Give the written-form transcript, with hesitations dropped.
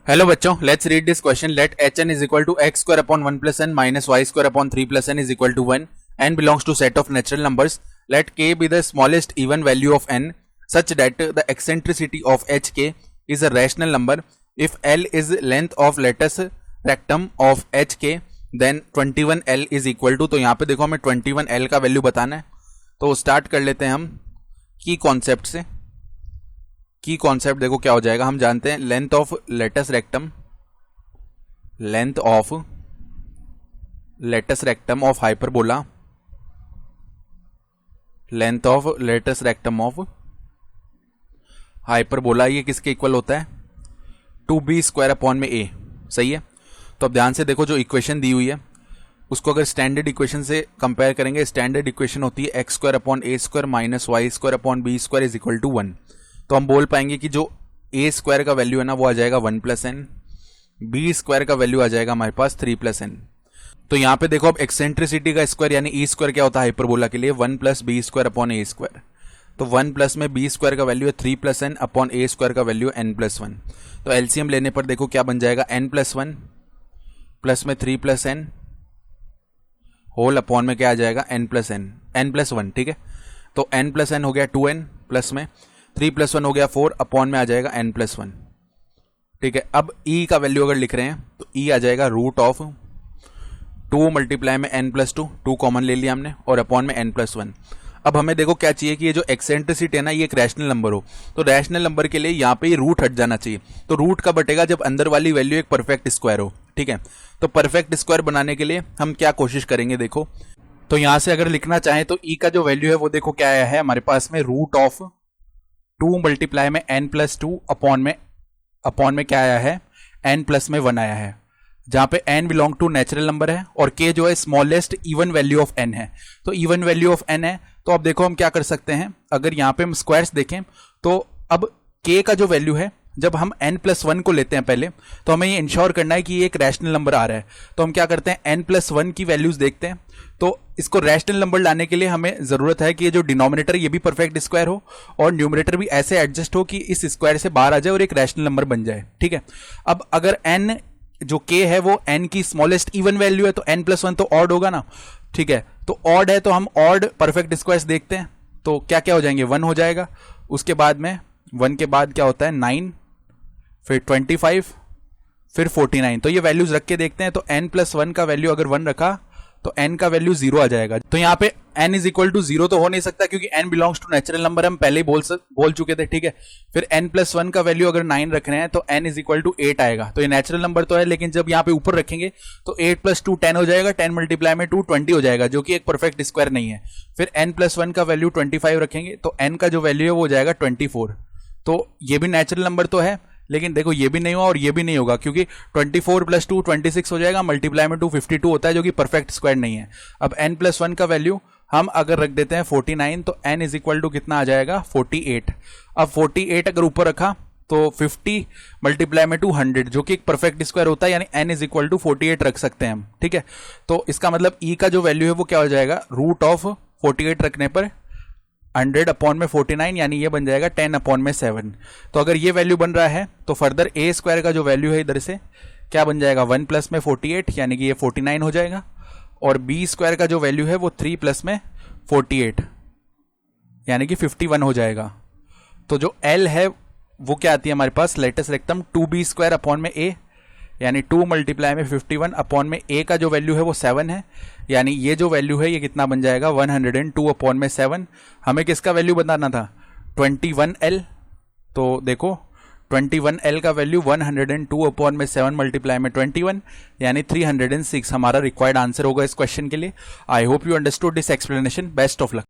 Hello बच्चों, let's read this question. Let H N is equal to X square upon 1 plus N minus Y square upon 3 plus N is equal to 1. N belongs to set of natural numbers. Let K be the smallest even value of N such that the eccentricity of hk is a rational number. If L is length of lattice rectum of hk then 21L is equal to, तो यहाँ पे देखो हमें 21L का value बताना है. तो start कर लेते हैं हम की कॉन्सेप्ट से. की कॉन्सेप्ट देखो क्या हो जाएगा. हम जानते हैं length of latus rectum of hyperbola, length of latus rectum of hyperbola ये किसके इक्वल होता है? 2b स्क्वायर अपॉन में a. सही है. तो अब ध्यान से देखो, जो इक्वेशन दी हुई है उसको अगर स्टैंडर्ड इक्वेशन से कंपेयर करेंगे, स्टैंडर्ड इक्वेशन होती है x square upon a square minus Y square upon b square is equal to 1. तो हम बोल पाएंगे कि जो ए स्क्वायर का वैल्यू है ना वो आ जाएगा 1 प्लस एन, बी स्क्वायर का वैल्यू आ जाएगा हमारे पास 3 प्लस एन. तो यहाँ पे देखो अब एक्सेंट्रिसिटी का स्क्वायर यानी ई स्क्वायर क्या होता है हाइपरबोला के लिए? 1 plus B square upon a square. तो 1 प्लस में बी स्क्वायर का वैल्यू है 3 plus N upon a square का वैल्यू है n प्लस 1. तो एलसीएम लेने पर देखो क्या बन जाएगा, n प्लस 1 प्लस में 3 प्लस एन होल अपॉन में क्या आ जाएगा n प्लस 1. ठीक है. तो n प्लस एन हो गया 2n प्लस में 3 प्लस 1 हो गया 4 अपॉन में आ जाएगा n प्लस 1. ठीक है. अब e का वैल्यू अगर लिख रहे हैं तो e आ जाएगा रूट ऑफ 2 मल्टीप्लाई में n प्लस 2 कॉमन ले लिया हमने और अपॉन में n प्लस 1. अब हमें देखो क्या चाहिए कि ये जो एक्सेंट्रिसिटी है ना ये एक रैशनल नंबर हो. तो रैशनल नंबर के लिए यहाँ पे ये रूट हट जाना चाहिए. तो रूट कब हटेगा? जब अंदर वाली वैल्यू एक परफेक्ट स्क्वायर हो. ठीक है. तो परफेक्ट स्क्वायर बनाने के लिए हम क्या कोशिश करेंगे देखो. तो यहां से अगर लिखना चाहें तो ई का जो वैल्यू है वो देखो क्या आया है हमारे पास में, रूट ऑफ 2 मल्टीप्लाई में n प्लस 2 अपॉन में क्या आया है, n प्लस में 1 आया है. जहां पे n belong to natural number है और k जो है smallest even value of n है. तो इवन वैल्यू ऑफ n है. तो अब देखो हम क्या कर सकते हैं, अगर यहाँ पे हम स्क्वायर्स देखें तो अब k का जो वैल्यू है जब हम n प्लस 1 को लेते हैं पहले, तो हमें ये इंश्योर करना है कि ये एक रैशनल नंबर आ रहा है. तो हम क्या करते हैं, n प्लस 1 की वैल्यूज देखते हैं. तो इसको रैशनल नंबर लाने के लिए हमें जरूरत है कि ये जो डिनोमिनेटर ये भी परफेक्ट स्क्वायर हो और न्यूमरेटर भी ऐसे एडजस्ट हो कि इस स्क्वायर से बाहर आ जाए और एक रैशनल नंबर बन जाए. ठीक है. अब अगर n जो k है वो n की स्मॉलेस्ट इवन वैल्यू है तो n प्लस 1 तो ऑड होगा ना. ठीक है. तो ऑड है तो हम ऑड परफेक्ट स्क्वायर्स देखते हैं. तो क्या क्या हो जाएंगे, 1 हो जाएगा. उसके बाद में 1 के बाद क्या होता है 9, फिर 25, फिर 49. तो ये वैल्यूज रख के देखते हैं. तो n प्लस 1 का वैल्यू अगर 1 रखा तो n का वैल्यू 0 आ जाएगा. तो यहाँ पे n इज इक्वल टू 0 तो हो नहीं सकता क्योंकि n belongs to natural number हम पहले ही बोल चुके थे. ठीक है. फिर n प्लस 1 का वैल्यू अगर 9 रख रहे हैं तो n इज इक्वल टू 8 आएगा. तो ये नेचुरल नंबर तो है लेकिन जब यहाँ पे ऊपर रखेंगे तो 8 प्लस 2 10 हो जाएगा, 10 मल्टीप्लाई में 2 20 हो जाएगा जो कि एक परफेक्ट स्क्वायर नहीं है. फिर n प्लस 1 का वैल्यू 25 रखेंगे तो n का जो वैल्यू है वो हो जाएगा 24. तो ये भी नेचुरल नंबर तो है लेकिन देखो ये भी नहीं हुआ और ये भी नहीं होगा क्योंकि 24 प्लस 2 26 हो जाएगा, मल्टीप्लाई में 2 52 होता है जो कि परफेक्ट स्क्वायर नहीं है. अब n प्लस 1 का वैल्यू हम अगर रख देते हैं 49 तो n इज इक्वल टू कितना आ जाएगा 48. अब 48 अगर ऊपर रखा तो 50 मल्टीप्लाई में 200 जो कि एक परफेक्ट स्क्वायर होता है यानी n इज इक्वल टू 48 रख सकते हैं हम. ठीक है. तो इसका मतलब e का जो वैल्यू है वो क्या हो जाएगा, रूट ऑफ 48 रखने पर 100 अपॉन में 49 यानी ये बन जाएगा 10 अपॉन में 7. तो अगर ये वैल्यू बन रहा है तो फर्दर ए स्क्वायर का जो वैल्यू है इधर से क्या बन जाएगा 1 प्लस में 48 यानी कि ये 49 हो जाएगा. और बी स्क्वायर का जो वैल्यू है वो 3 प्लस में 48 यानी कि 51 हो जाएगा. तो जो एल है वो क्या आती है हमारे पास, latus rectum 2b square upon में a यानी 2 मल्टीप्लाई में 51 अपॉन में a का जो वैल्यू है वो 7 है यानी ये जो वैल्यू है ये कितना बन जाएगा 102 अपॉन में 7. हमें किसका वैल्यू बताना था 21L. तो देखो 21L का वैल्यू 102 अपॉन में 7 मल्टीप्लाई में 21 यानी 306 हमारा रिक्वायर्ड आंसर होगा इस क्वेश्चन के लिए. I hope you understood this explanation. Best of luck.